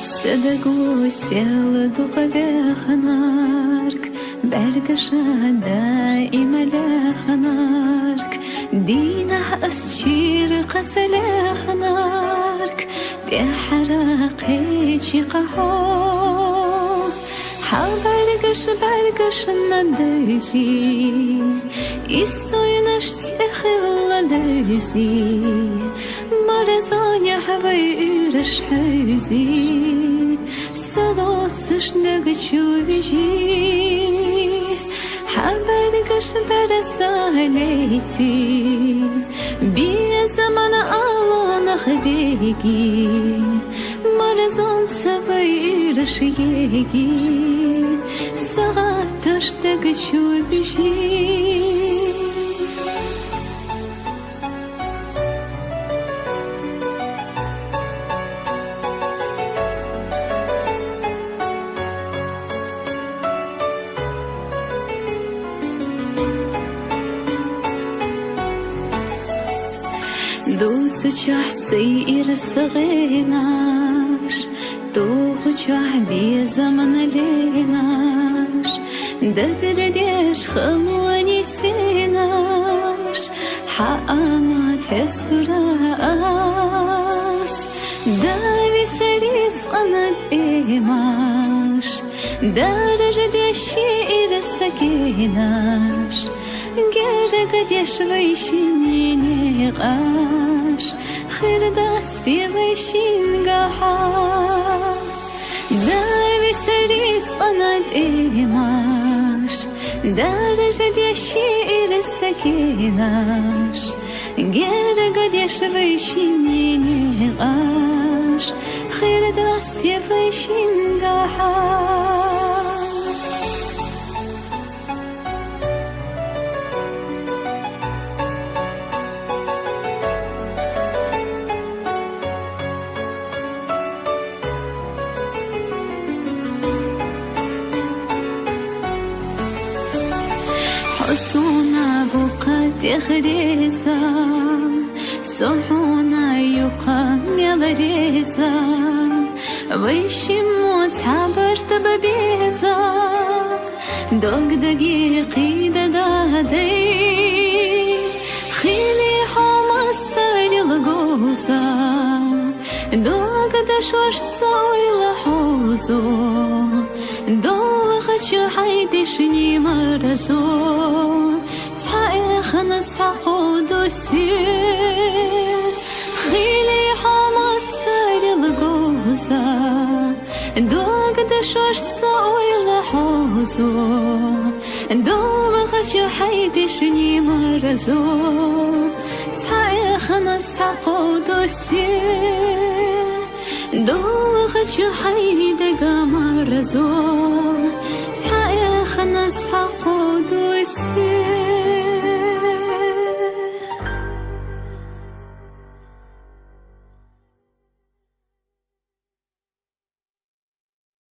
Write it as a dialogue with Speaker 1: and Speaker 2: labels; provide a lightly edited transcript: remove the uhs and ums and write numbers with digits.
Speaker 1: صدقو سيل دقبخنارك برقشة دائما لخنارك دينه أسشير قتلخنارك تحرق هيجي قحو برقش ندرسي إسوي نشتخل لرسي مرزاني حبيرش حزي صلاتش نگچو بجي برقش برسالتي بي زمان آلان خديگي مرزان تبيرش يگي ساعتش نگچو بجي دوت جح سير الصغيناش دوغ جح بي زمن ليناش دبر ديش خموني سيناش حق ما تستراس داري سريت قند إيماش دارج ديشير السكيناش گرگ دیش ویشین نقاش خردات دی ویشین گها داری سریت قند ایماش درج دیشیر سکیناش گرگ دیش ویشین نقاش خردات دی ویشین گها حصونا بقد يغريزا صحونا يقام يغريزا ويشمو تعبرت ببيزا دوق دقيقي دادي خيلي حوما الساري لغوزا دوق دشوش سوي لحوزو دوغ شو حيدشني مرزو تايخنا ساقود وسير خيلي حوما الساري لغوزا دوغ دشوش سوي لحوزو دوغ شو حيدشني مرزو تايخنا ساقود وسير دوغ شو حيدك مرزو تايخنا ساقود وسير